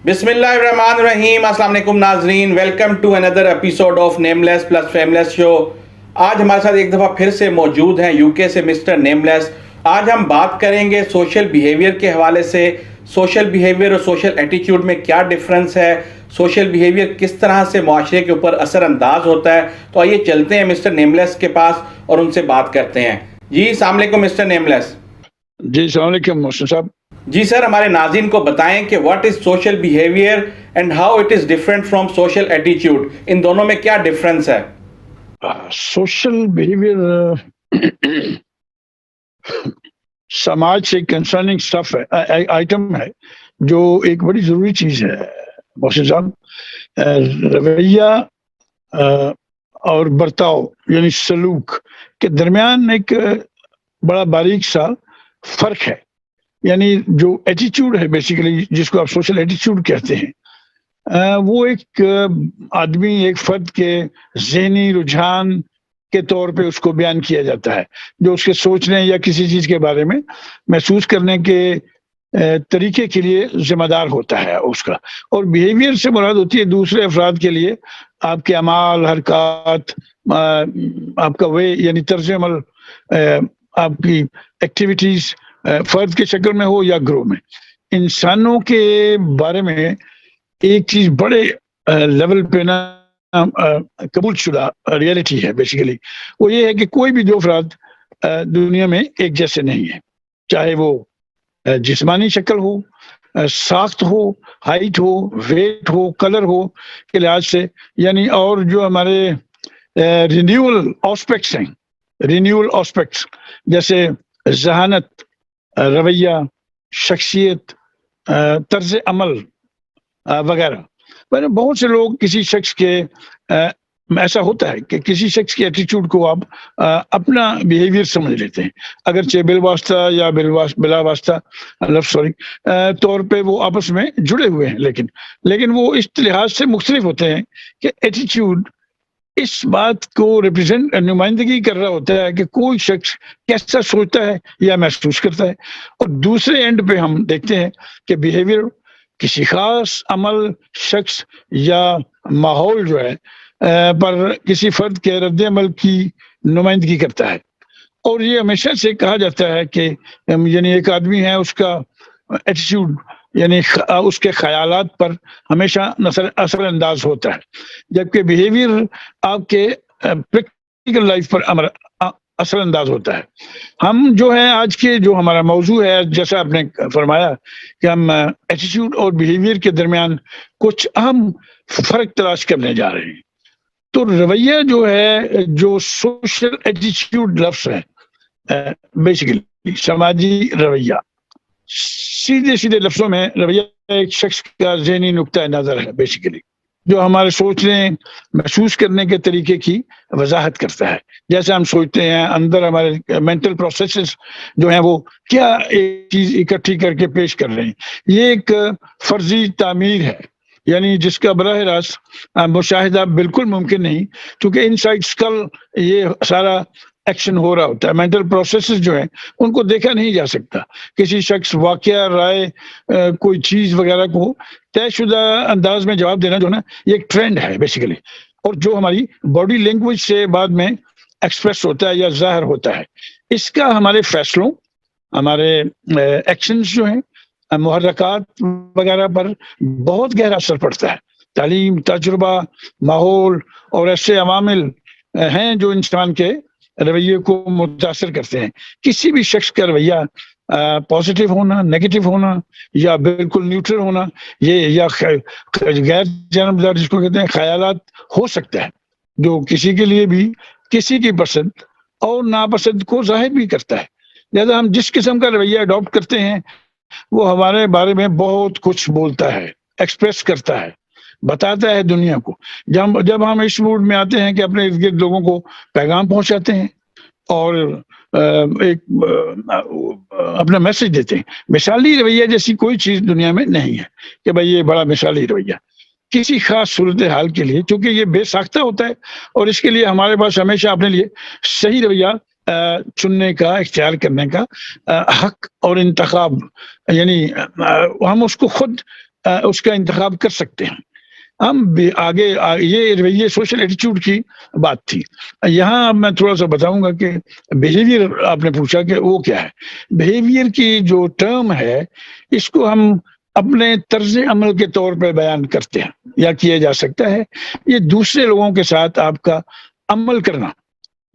بسم اللہ الرحمن الرحیم. السلام علیکم ناظرین, welcome to another episode of nameless plus families show. آج ہمارے ساتھ ایک دفعہ پھر سے موجود ہیں یو کے سے مسٹر نیم لیس. آج ہم بات کریں گے سوشل بیہیویئر کے حوالے سے. سوشل بیہیویئر اور سوشل ایٹیٹیوڈ میں کیا ڈفرنس ہے, سوشل بیہیویئر کس طرح سے معاشرے کے اوپر اثر انداز ہوتا ہے. تو آئیے چلتے ہیں مسٹر نیم لیس کے پاس اور ان سے بات کرتے ہیں. جی السلام علیکم مسٹر نیم لیس. جی السلام علیکم محسن صاحب. جی سر, ہمارے ناظرین کو بتائیں کہ what is social behaviour and how it is different from social attitude. ان دونوں میں کیا ڈفرینس ہے؟ سوشل بیہیویئر سماج سے کنسرننگ سٹف ہے, آئٹم ہے جو ایک بڑی ضروری چیز ہے محسن صاحب. رویہ اور برتاؤ یعنی سلوک کے درمیان ایک بڑا باریک سا فرق ہے. یعنی جو ایٹیٹیوڈ ہے بیسیکلی, جس کو آپ سوشل ایٹیٹیوڈ کہتے ہیں, وہ ایک آدمی, ایک فرد کے ذہنی رجحان کے طور پہ اس کو بیان کیا جاتا ہے, جو اس کے سوچنے یا کسی چیز کے بارے میں محسوس کرنے کے طریقے کے لیے ذمہ دار ہوتا ہے اس کا. اور بیہیویئر سے مراد ہوتی ہے دوسرے افراد کے لیے آپ کے اعمال, حرکات, آپ کا وے یعنی طرز عمل, آپ کی ایکٹیویٹیز فرد کے شکل میں ہو یا گروہ میں. انسانوں کے بارے میں ایک چیز بڑے لیول پہ نا قبول شدہ ریئلٹی ہے بیسیکلی, وہ یہ ہے کہ کوئی بھی دو افراد دنیا میں ایک جیسے نہیں ہیں, چاہے وہ جسمانی شکل ہو, ساخت ہو, ہائٹ ہو, ویٹ ہو, کلر ہو کے لحاظ سے. یعنی اور جو ہمارے رینیول آسپیکٹس ہیں, رینیول آسپیکٹس جیسے ذہانت, رویہ, شخصیت, طرز عمل وغیرہ. بہت سے لوگ کسی شخص کے ایسا ہوتا ہے کہ کسی شخص کے ایٹیٹیوڈ کو آپ اپنا بیہیویئر سمجھ لیتے ہیں, اگرچہ بالواسطہ یا بلا واسطہ طور پہ وہ آپس میں جڑے ہوئے ہیں, لیکن وہ اس لحاظ سے مختلف ہوتے ہیں کہ ایٹیٹیوڈ اس بات کو ریپرزینٹ نمائندگی کر رہا ہوتا ہے کہ کوئی شخص کیسا سوچتا ہے یا محسوس کرتا ہے. اور دوسرے اینڈ پہ ہم دیکھتے ہیں کہ بیہیویئر کسی خاص عمل, شخص یا ماحول جو ہے پر کسی فرد کے رد عمل کی نمائندگی کرتا ہے. اور یہ ہمیشہ سے کہا جاتا ہے کہ یعنی ایک آدمی ہے, اس کا ایٹیٹیوڈ یعنی اس کے خیالات پر ہمیشہ اثر انداز ہوتا ہے, جبکہ بیہیویئر آپ کے پریکٹیکل لائف پر اثر انداز ہوتا ہے. ہم جو ہے آج کے جو ہمارا موضوع ہے, جیسا آپ نے فرمایا کہ ہم ایٹیٹیوڈ اور بیہیویئر کے درمیان کچھ اہم فرق تلاش کرنے جا رہے ہیں. تو رویہ جو ہے, جو سوشل ایٹیٹیوڈ لفظ ہے بیسیکلی سماجی رویہ, سیدھے لفظوں میں رویہ ایک شخص کا ذہنی نقطہ نظر ہے بیسیکلی, جو ہمارے سوچنے, محسوس کرنے کے طریقے کی وضاحت کرتا ہے. جیسے ہم سوچتے ہیں, اندر ہمارے مینٹل پروسیسز جو ہیں وہ کیا ایک چیز اکٹھی کر کے پیش کر رہے ہیں. یہ ایک فرضی تعمیر ہے, یعنی جس کا براہ راست مشاہدہ بالکل ممکن نہیں, کیونکہ ان سائڈ اسکل یہ سارا ایکشن ہو رہا ہوتا ہے. مینٹل پروسیسز جو ہیں ان کو دیکھا نہیں جا سکتا. کسی شخص, واقعہ, رائے, کوئی چیز وغیرہ کو طے شدہ انداز میں جواب دینا جو نا, یہ ایک ٹرینڈ ہے بیسیکلی, اور جو ہماری باڈی لینگویج سے بعد میں ایکسپریس ہوتا ہے یا ظاہر ہوتا ہے. اس کا ہمارے فیصلوں, ہمارے ایکشنز جو ہیں, محرکات وغیرہ پر بہت گہرا اثر پڑتا ہے. تعلیم, تجربہ, ماحول اور ایسے عوامل ہیں جو انسان کے رویے کو متاثر کرتے ہیں. کسی بھی شخص کا رویہ پازیٹیو ہونا, نیگیٹو ہونا یا بالکل نیوٹرل ہونا, یہ یا غیر جانبدار جس کو کہتے ہیں خیالات ہو سکتا ہے, جو کسی کے لیے بھی کسی کی پسند اور ناپسند کو ظاہر بھی کرتا ہے. لہذا ہم جس قسم کا رویہ اڈاپٹ کرتے ہیں وہ ہمارے بارے میں بہت کچھ بولتا ہے, ایکسپریس کرتا ہے, بتاتا ہے دنیا کو. جب ہم اس موڈ میں آتے ہیں کہ اپنے ارد گرد لوگوں کو پیغام پہنچاتے ہیں اور ایک اپنا میسج دیتے ہیں, مثالی رویہ جیسی کوئی چیز دنیا میں نہیں ہے کہ بھائی یہ بڑا مثالی رویہ کسی خاص صورتحال کے لیے, چونکہ یہ بے ساختہ ہوتا ہے اور اس کے لیے ہمارے پاس ہمیشہ اپنے لیے صحیح رویہ چننے کا, اختیار کرنے کا حق اور انتخاب, یعنی ہم اس کو خود اس کا انتخاب کر سکتے ہیں. ہم آگے یہ رویے سوشل ایٹیچیوڈ کی بات تھی. یہاں میں تھوڑا سا بتاؤں گا کہ بیہیویئر آپ نے پوچھا کہ وہ کیا ہے. بیہیویئر کی جو ٹرم ہے اس کو ہم اپنے طرز عمل کے طور پہ بیان کرتے ہیں یا کیا جا سکتا ہے. یہ دوسرے لوگوں کے ساتھ آپ کا عمل کرنا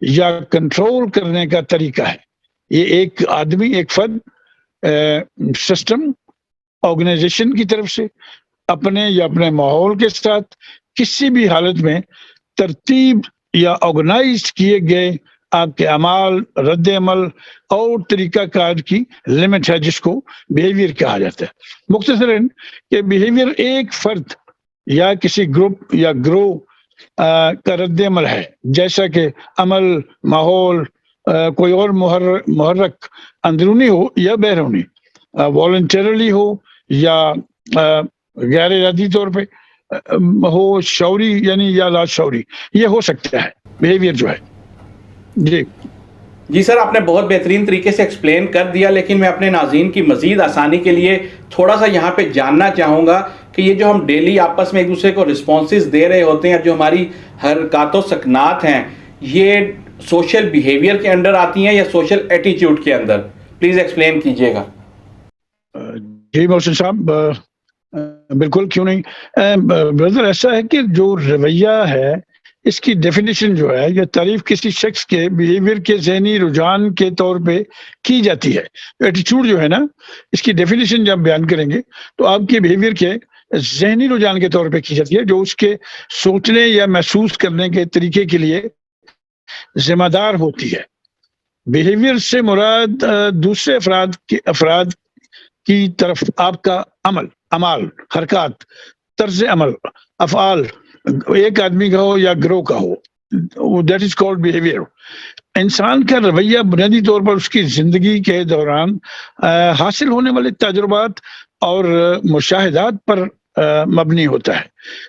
یا کنٹرول کرنے کا طریقہ ہے. یہ ایک آدمی، ایک فرد، سسٹم، آرگنائزیشن کی طرف سے اپنے یا اپنے ماحول کے ساتھ کسی بھی حالت میں ترتیب یا آرگنائز کیے گئے آپ کے اعمال، رد عمل اور طریقہ کار کی لمٹ ہے جس کو بیہیویئر کہا جاتا ہے. مختصراً کہ بیہیویئر ایک فرد یا کسی گروپ یا گروہ کا رد عمل ہے، جیسا کہ عمل، ماحول، کوئی اور محرک اندرونی ہو یا بیرونی، والنٹرلی ہو یا غیر ارادی طور پہ ہو، شعوری یعنی یا لا شعوری، یہ ہو سکتا ہے بیہیویئر جو ہے. جی سر، آپ نے بہت بہترین طریقے سے ایکسپلین کر دیا، لیکن میں اپنے ناظرین کی مزید آسانی کے لیے تھوڑا سا یہاں پہ جاننا چاہوں گا کہ یہ جو ہم ڈیلی آپس میں ایک دوسرے کو رسپانسز دے رہے ہوتے ہیں، جو ہماری حرکات و سکنات ہیں، یہ سوشل بیہیویئر کے اندر آتی ہیں یا سوشل ایٹیٹیوڈ کے اندر؟ پلیز ایکسپلین کیجئے گا. جی محسن صاحب، بالکل، کیوں نہیں. بردر، ایسا ہے کہ جو رویہ ہے اس کی ڈیفینیشن جو ہے یہ تعریف کسی شخص کے بیہیویئر کے ذہنی رجحان کے طور پہ کی جاتی ہے. ایٹیچیوڈ جو ہے نا، اس کی ڈیفینیشن جب بیان کریں گے تو آپ کے بیہیویئر کے ذہنی رجحان کے طور پہ کی جاتی ہے، جو اس کے سوچنے یا محسوس کرنے کے طریقے کے لیے ذمہ دار ہوتی ہے. بیہیویئر سے مراد دوسرے افراد کی طرف آپ کا اعمال، حرکات، طرز عمل، افعال، ایک آدمی کا ہو یا گروہ کا ہو، دیٹ از کالڈ بیہیویئر. انسان کا رویہ بنیادی طور پر اس کی زندگی کے دوران حاصل ہونے والے تجربات اور مشاہدات پر مبنی ہوتا ہے.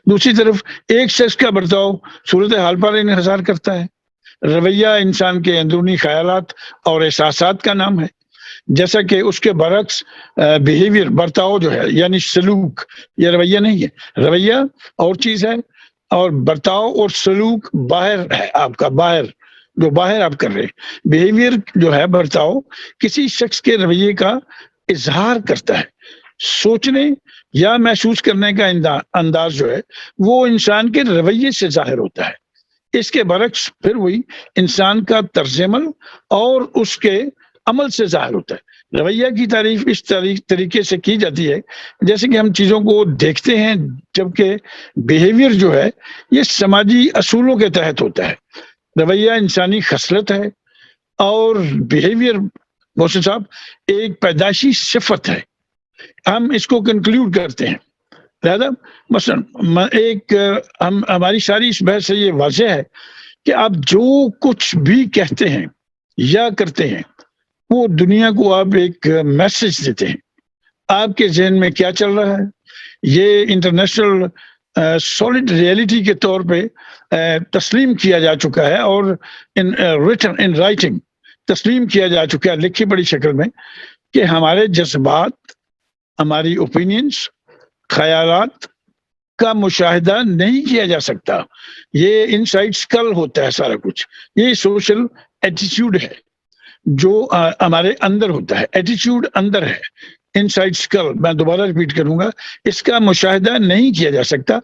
دوسری طرف ایک شخص کا برتاؤ صورتحال پر انحصار کرتا ہے. رویہ انسان کے اندرونی خیالات اور احساسات کا نام ہے، جیسا کہ اس کے برعکس بیہیویئر، برتاؤ جو ہے یعنی سلوک، یہ رویہ نہیں ہے. رویہ اور چیز ہے اور برتاؤ اور سلوک باہر ہے، آپ کا باہر جو باہر آپ کر رہے. بیہیویئر جو ہے، برتاؤ، کسی شخص کے رویے کا اظہار کرتا ہے. سوچنے یا محسوس کرنے کا انداز جو ہے وہ انسان کے رویے سے ظاہر ہوتا ہے. اس کے برعکس پھر وہی انسان کا طرز عمل اور اس کے عمل سے ظاہر ہوتا ہے. رویہ کی تعریف اس طریقے سے کی جاتی ہے جیسے کہ ہم چیزوں کو دیکھتے ہیں، جبکہ بیہیویئر جو ہے یہ سماجی اصولوں کے تحت ہوتا ہے. رویہ انسانی خصلت ہے اور بیہیویئر محسن صاحب ایک پیدائشی صفت ہے. ہم اس کو کنکلیوڈ کرتے ہیں. لہذا مثلا ہماری ساری اس بحث سے یہ واضح ہے کہ آپ جو کچھ بھی کہتے ہیں یا کرتے ہیں وہ دنیا کو آپ ایک میسج دیتے ہیں. آپ کے ذہن میں کیا چل رہا ہے یہ انٹرنیشنل سالڈ ریئلٹی کے طور پہ تسلیم کیا جا چکا ہے اور ان رائٹنگ تسلیم کیا جا چکا ہے لکھی پڑھی شکل میں، کہ ہمارے جذبات، ہماری اوپینینز، خیالات کا مشاہدہ نہیں کیا جا سکتا. یہ انسائڈ اسکل ہوتا ہے سارا کچھ. یہ سوشل ایٹیچیوڈ ہے جو ہمارے اندر ہوتا ہے. ایٹیچیوڈ اندر ہے، انسائڈ اسکل. میں دوبارہ ریپیٹ کروں گا، اس کا مشاہدہ نہیں کیا جا سکتا.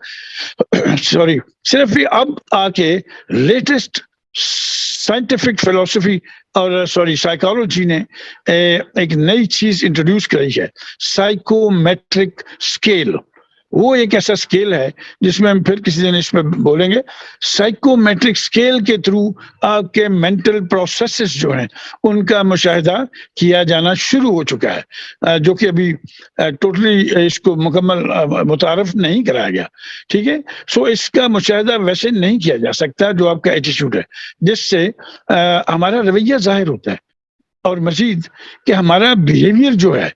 سوری، صرف اب آ کے لیٹسٹ سائنٹیفک فلسفی اور سائیکالوجی نے ایک نئی چیز انٹروڈیوس کری ہے، سائیکومیٹرک اسکیل. وہ ایک ایسا اسکیل ہے جس میں ہم پھر کسی دن اس میں بولیں گے. سائیکومیٹرک اسکیل کے تھرو آپ کے مینٹل پروسیسز جو ہیں ان کا مشاہدہ کیا جانا شروع ہو چکا ہے، جو کہ ابھی ٹوٹلی اس کو مکمل متعارف نہیں کرایا گیا. ٹھیک ہے، سو اس کا مشاہدہ ویسے نہیں کیا جا سکتا جو آپ کا ایٹیٹیوڈ ہے، جس سے ہمارا رویہ ظاہر ہوتا ہے. اور مزید کہ ہمارا بیہیویئر جو ہے،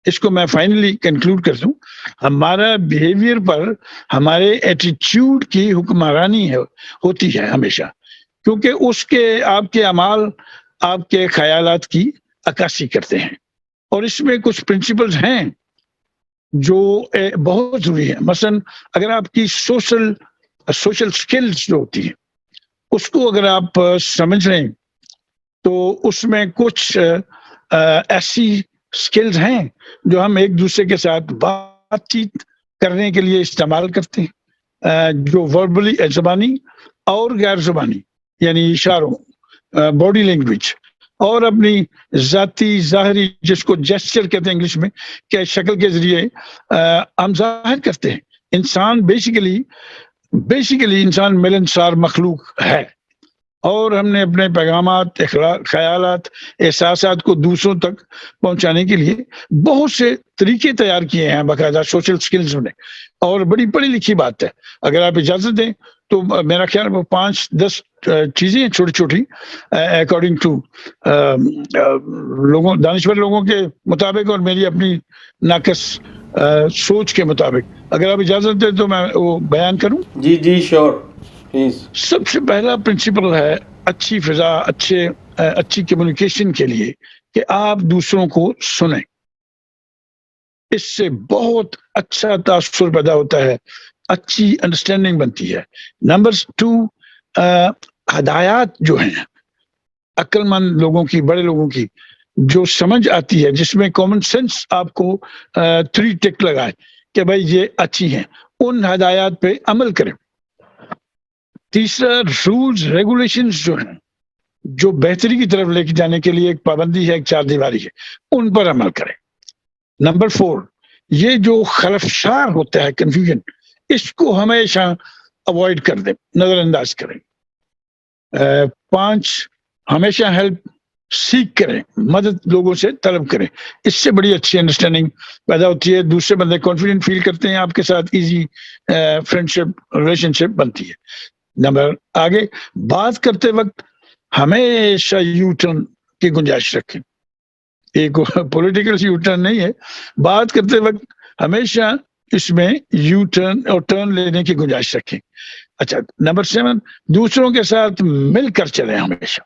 اس کو میں فائنلی کنکلوڈ کر دوں، ہمارا بیہیویئر پر ہمارے ایٹیٹیوڈ کی حکمرانی ہوتی ہے ہمیشہ، کیونکہ اس کے آپ کے اعمال آپ کے خیالات کی عکاسی کرتے ہیں. اور اس میں کچھ پرنسپلز ہیں جو بہت ضروری ہے. مثلاً اگر آپ کی سوشل سکلز جو ہوتی ہیں اس کو اگر آپ سمجھ لیں تو اس میں کچھ ایسی سکلز ہیں جو ہم ایک دوسرے کے ساتھ بات چیت کرنے کے لیے استعمال کرتے ہیں، جو وربلی زبانی اور غیر زبانی یعنی اشاروں، باڈی لینگویج اور اپنی ذاتی ظاہری جس کو جیسچر کہتے ہیں انگلش میں، کہ شکل کے ذریعے ہم ظاہر کرتے ہیں. انسان بیسیکلی انسان ملنسار مخلوق ہے، اور ہم نے اپنے پیغامات، خیالات، احساسات کو دوسروں تک پہنچانے کے لیے بہت سے طریقے تیار کیے ہیں باقاعدہ سوشل سکلز نے، اور بڑی پڑھی لکھی بات ہے. اگر آپ اجازت دیں تو میرا خیال وہ 5-10 چیزیں ہیں چھوٹی چھوٹی اکارڈنگ ٹو دانشور لوگوں کے مطابق اور میری اپنی ناقص سوچ کے مطابق. اگر آپ اجازت دیں تو میں وہ بیان کروں. جی جی شیور پلیز. سب سے پہلا پرنسپل ہے اچھی فضا، اچھی کمیونیکیشن کے لیے کہ آپ دوسروں کو سنیں. اس سے بہت اچھا تاثر پیدا ہوتا ہے، اچھی انڈرسٹینڈنگ بنتی ہے. نمبر 2، ہدایات جو ہیں عقل مند لوگوں کی، بڑے لوگوں کی، جو سمجھ آتی ہے، جس میں کامن سینس آپ کو 3 ٹک لگائے کہ بھائی یہ اچھی ہیں، ان ہدایات پہ عمل کریں. تیسرا، رولز ریگولیشنز جو ہیں جو بہتری کی طرف لے کے جانے کے لیے ایک پابندی ہے، ایک 4 دیواری ہے، ان پر عمل کریں. نمبر 4، یہ جو خلفشار ہوتا ہے، کنفیوژن، اس کو ہمیشہ اوائڈ کر دیں، نظر انداز کریں. 5، ہمیشہ ہیلپ سیکھ کریں، مدد لوگوں سے طلب کریں. اس سے بڑی اچھی انڈرسٹینڈنگ پیدا ہوتی ہے، دوسرے بندے کانفیڈنٹ فیل کرتے ہیں، آپ کے ساتھ ایزی فرینڈشپ ریلیشن شپ بنتی ہے. نمبر آگے، بات کرتے وقت ہمیشہ یو ٹرن کی گنجائش رکھیں. ایک پولیٹیکل یو ٹرن نہیں ہے، بات کرتے وقت ہمیشہ اس میں یو ٹرن اور ٹرن لینے کی گنجائش رکھیں. اچھا، نمبر 7، دوسروں کے ساتھ مل کر چلیں ہمیشہ.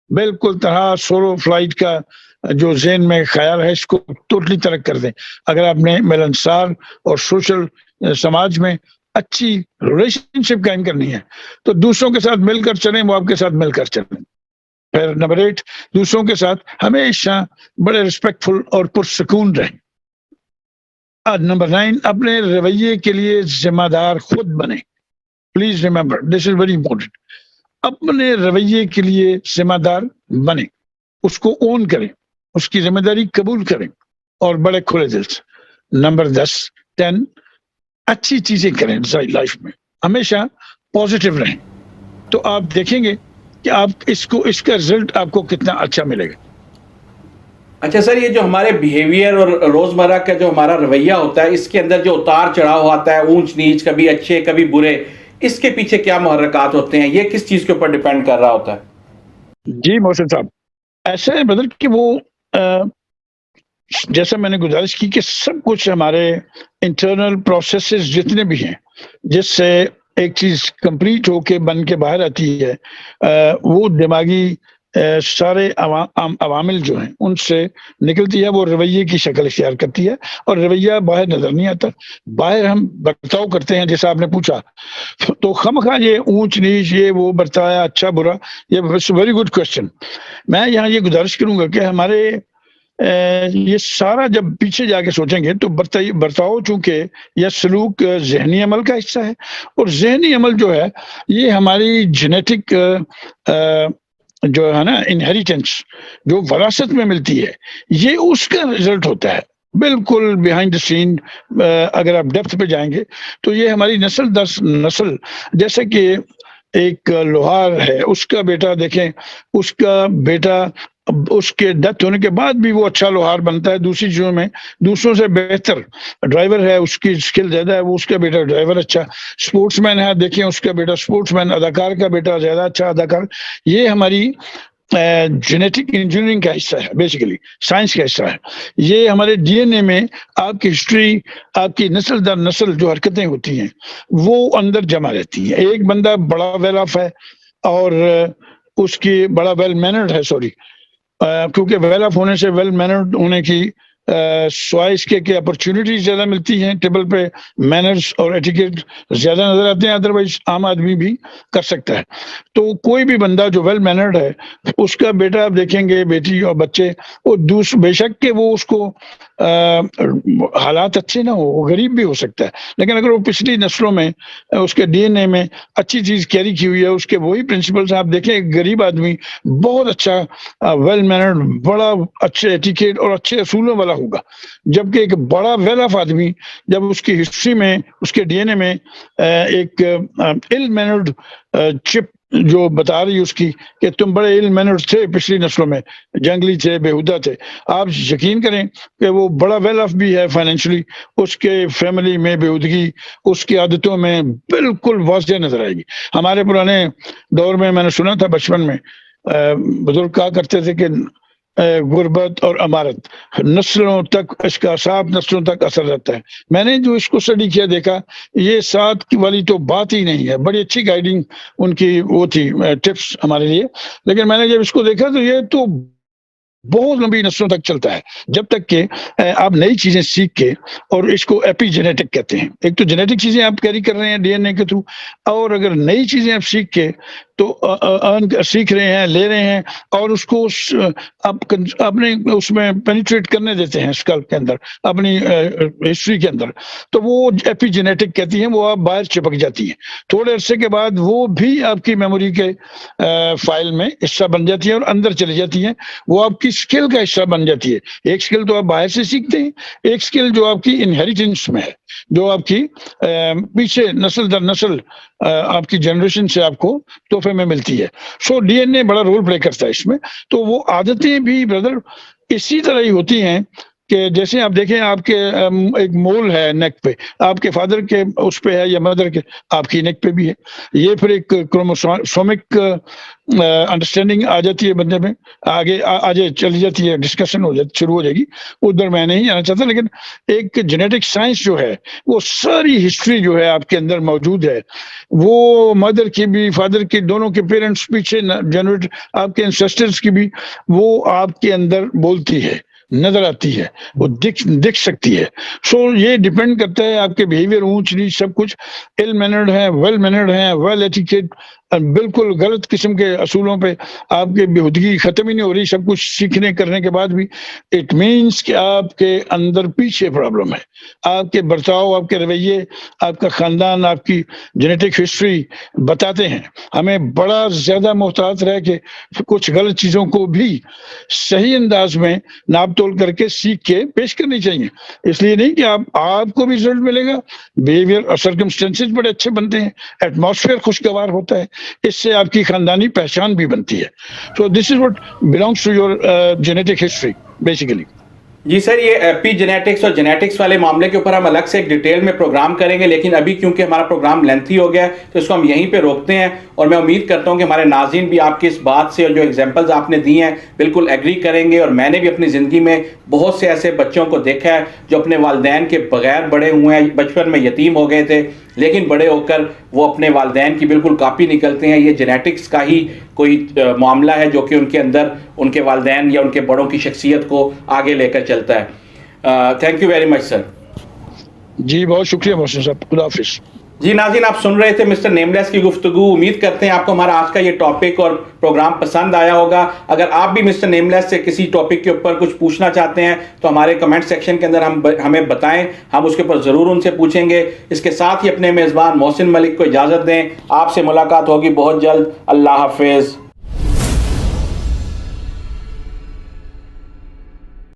بالکل طرح سولو فلائٹ کا جو ذہن میں خیال ہے اس کو ٹوٹلی ترک کر دیں. اگر آپ نے ملنسار اور سوشل سماج میں اچھی ریلیشن شپ قائم کرنی ہے تو دوسروں کے ساتھ مل کر چلیں، وہ آپ کے ساتھ مل کر چلیں. پھر نمبر 8، دوسروں کے ساتھ ہمیشہ بڑے ریسپیکٹ فل اور پرسکون رہیں. نمبر 9، اپنے رویے کے لیے ذمہ دار خود بنیں. Please remember this is very important. اپنے رویے کے لیے ذمہ دار بنیں، اس کو اون کریں، اس کی ذمہ داری قبول کریں اور بڑے کھلے دل سے. نمبر 10، اچھی چیزیں کریں لائف میں، ہمیشہ پازیٹیو رہیں، تو آپ دیکھیں گے کہ آپ اس کا رزلٹ آپ کو کتنا اچھا ملے گا. اچھا سر، یہ جو ہمارے بیہیویئر اور روزمرہ کا جو ہمارا رویہ ہوتا ہے، اس کے اندر جو اتار چڑھاؤ آتا ہے، اونچ نیچ، کبھی اچھے کبھی برے، اس کے پیچھے کیا محرکات ہوتے ہیں؟ یہ کس چیز کے اوپر ڈیپینڈ کر رہا ہوتا ہے؟ جی محسن صاحب، ایسا ہے مطلب کہ وہ جیسا میں نے گزارش کی کہ سب کچھ ہمارے انٹرنل پروسیسز جتنے بھی ہیں، جس سے ایک چیز کمپلیٹ ہو کے بن کے باہر آتی ہے، وہ دماغی سارے عوامل جو ہیں ان سے نکلتی ہے، وہ رویے کی شکل اختیار کرتی ہے، اور رویہ باہر نظر نہیں آتا. باہر ہم برتاؤ کرتے ہیں جیسا آپ نے پوچھا، تو خواہ یہ اونچ نیچ، یہ وہ برتایا اچھا برا، یہ ویری گڈ کوشچن. میں یہاں یہ گزارش کروں گا کہ ہمارے یہ سارا جب پیچھے جا کے سوچیں گے تو برتاؤ چونکہ یا سلوک ذہنی عمل کا حصہ ہے، اور ذہنی عمل جو ہے یہ ہماری جینیٹک جو ہے نا انہیریٹنس، جو وراثت میں ملتی ہے، یہ اس کا رزلٹ ہوتا ہے بالکل بیہائنڈ دا سین. اگر آپ ڈیپتھ پہ جائیں گے تو یہ ہماری نسل در نسل، جیسے کہ ایک لوہار ہے، اس کا بیٹا دیکھیں، اس کا بیٹا اس کے ڈیتھ ہونے کے بعد بھی وہ اچھا لوہار بنتا ہے، دوسری چیزوں میں دوسروں سے بہتر ڈرائیور ہے، اس کی اسکل زیادہ ہے، وہ اس کا بیٹا ڈرائیور اچھا، سپورٹس مین ہے، دیکھیں اس کا بیٹا سپورٹس مین، اداکار کا بیٹا زیادہ اچھا اداکار. یہ ہماری جینیٹک انجینئرنگ کا حصہ ہے، بیسیکلی سائنس کا حصہ ہے. یہ ہمارے ڈی این اے میں آپ کی ہسٹری، آپ کی نسل در نسل جو حرکتیں ہوتی ہیں وہ اندر جمع رہتی ہیں. ایک بندہ بڑا ویل آف ہے اور اس کی بڑا ویل مینرڈ ہے، کیونکہ ویل آف ہونے سے ویل مینرڈ ہونے کی سوائے اس کے کہ اپرچونیٹیز زیادہ ملتی ہیں، ٹیبل پہ مینرز اور ایٹیکیٹ زیادہ نظر آتے ہیں، ادروائز عام آدمی بھی کر سکتا ہے. تو کوئی بھی بندہ جو ویل مینرڈ ہے، اس کا بیٹا آپ دیکھیں گے، بیٹی اور بچے، وہ بے شک کہ وہ اس کو حالات اچھے نہ ہو، وہ غریب بھی ہو سکتا ہے، لیکن اگر وہ پچھلی نسلوں میں اس کے ڈی این اے میں اچھی چیز کیری کی ہوئی ہے، اس کے وہی پرنسپلز آپ دیکھیں، ایک غریب آدمی بہت اچھا ویل مینرڈ، بڑا اچھے ایٹیکیٹ اور اچھے اصولوں والا ہوگا، جبکہ ایک بڑا ویل آف آدمی جب اس کی ہسٹری میں، اس کے ڈی این اے میں ایک ill mannered چپ جو بتا رہی اس کی کہ تم بڑے ill mannered تھے پچھلی نسلوں میں، جنگلی تھے، بےہودہ تھے، آپ یقین کریں کہ وہ بڑا ویل آف بھی ہے فائنینشلی، اس کے فیملی میں بےہودگی اس کی عادتوں میں بالکل واضح نظر آئے گی. ہمارے پرانے دور میں نے سنا تھا بچپن میں، بزرگ کہا کرتے تھے کہ غربت اور امارت نسلوں تک، اس کا 7 نسلوں تک اثر رہتا ہے. میں نے جو اس کو اسٹڈی کیا دیکھا، یہ 7 والی تو بات ہی نہیں ہے، بڑی اچھی گائیڈنگ ان کی وہ تھی، ٹپس ہمارے لیے، لیکن میں نے جب اس کو دیکھا تو یہ تو بہت لمبی نسلوں تک چلتا ہے، جب تک کہ آپ نئی چیزیں سیکھ کے، اور اس کو ایپی جینیٹک کہتے ہیں، ایک تو جینیٹک چیزیں آپ کیری کر رہے ہیں ڈی این اے کے تھرو، اور اگر نئی چیزیں آپ سیکھ کے تو سیکھ رہے ہیں، لے رہے ہیں، اور اس کو اپنے اس میں پینیٹریٹ کرنے دیتے ہیں اسکل کے اندر، اپنی ہسٹری کے اندر، تو وہ ایپی جینیٹک کہتی ہیں، وہ آپ باہر چپک جاتی ہیں، تھوڑے عرصے کے بعد وہ بھی آپ کی میموری کے فائل میں حصہ بن جاتی ہیں اور اندر چلی جاتی ہیں، وہ آپ کی اسکل کا حصہ بن جاتی ہے. ایک اسکل تو آپ باہر سے سیکھتے ہیں، ایک اسکل جو آپ کی انہیریٹنس میں ہے، جو آپ کی پیچھے نسل در نسل آپ کی جنریشن سے آپ کو تحفے میں ملتی ہے. سو ڈی این اے بڑا رول پلے کرتا ہے اس میں. تو وہ عادتیں بھی بردر اسی طرح ہی ہوتی ہیں کہ جیسے آپ دیکھیں، آپ کے ایک مول ہے نیک پہ، آپ کے فادر کے اس پہ ہے یا مدر کے آپ کی نیک پہ بھی ہے، یہ پھر ایک کروموسومک انڈرسٹینڈنگ آ جاتی ہے بندے میں، آگے چلی جاتی ہے، ڈسکشن شروع ہو جائے گی، ادھر میں نہیں جانا چاہتا، لیکن ایک جینیٹک سائنس جو ہے، وہ ساری ہسٹری جو ہے آپ کے اندر موجود ہے، وہ مدر کی بھی، فادر کی، دونوں کے پیرنٹس پیچھے جنریٹ آپ کے انسیسٹرز کی بھی، وہ آپ کے اندر بولتی ہے، نظر آتی ہے، وہ دکھ سکتی ہے. سو یہ ڈیپینڈ کرتا ہے آپ کے بیہیویئر، اونچ نیچ سب کچھ، ill mannered ہیں، ویل مینرڈ ہیں، ویل ایٹیکیٹ، بالکل غلط قسم کے اصولوں پہ آپ کی بےہودگی ختم ہی نہیں ہو رہی، سب کچھ سیکھنے کرنے کے بعد بھی، اٹ مینس کہ آپ کے اندر پیچھے پرابلم ہے، آپ کے برتاؤ، آپ کے رویے، آپ کا خاندان، آپ کی جینیٹک ہسٹری بتاتے ہیں. ہمیں بڑا زیادہ محتاط رہ کے کچھ غلط چیزوں کو بھی صحیح انداز میں ناپ تول کر کے سیکھ کے پیش کرنی چاہیے. اس لیے نہیں کہ آپ کو بھی رزلٹ ملے گا، بیہیویئر اور سرکمسٹینسز بڑے اچھے بنتے ہیں، ایٹماسفیئر خوشگوار ہوتا ہے، اس سے آپ کی خاندانی پہچان بھی بنتی ہے. So this is what belongs to your genetic history basically. جی سر، یہ ایپی جینیٹکس اور جینیٹکس والے معاملے کے اوپر ہم الگ سے ایک ڈیٹیل میں پروگرام کریں گے، لیکن ابھی کیونکہ ہمارا پروگرام لینتھی ہو گیا ہے تو اس کو ہم یہیں پہ روکتے ہیں، اور میں امید کرتا ہوں کہ ہمارے ناظرین بھی آپ کی اس بات سے اور جو ایگزامپلز آپ نے دی ہیں بالکل ایگری کریں گے. اور میں نے بھی اپنی زندگی میں بہت سے ایسے بچوں کو دیکھا ہے جو اپنے والدین کے بغیر بڑے ہوئے ہیں، بچپن میں یتیم ہو گئے تھے، لیکن بڑے ہو کر وہ اپنے والدین کی بالکل کاپی نکلتے ہیں. یہ جینیٹکس کا ہی کوئی معاملہ ہے جو کہ ان کے اندر ان کے والدین یا ان کے بڑوں کی شخصیت کو آگے لے کر چلتا ہے. تھینک یو ویری مچ سر. جی بہت شکریہ محسن صاحب، خدا حافظ. جی ناظرین، آپ سن رہے تھے مسٹر نیم لیس کی گفتگو. امید کرتے ہیں آپ کو ہمارا آج کا یہ ٹاپک اور پروگرام پسند آیا ہوگا. اگر آپ بھی مسٹر نیم لیس سے کسی ٹاپک کے اوپر کچھ پوچھنا چاہتے ہیں تو ہمارے کمنٹ سیکشن کے اندر ہمیں بتائیں، ہم اس کے اوپر ضرور ان سے پوچھیں گے. اس کے ساتھ ہی اپنے میزبان محسن ملک کو اجازت دیں. آپ سے ملاقات ہوگی بہت جلد. اللہ حافظ.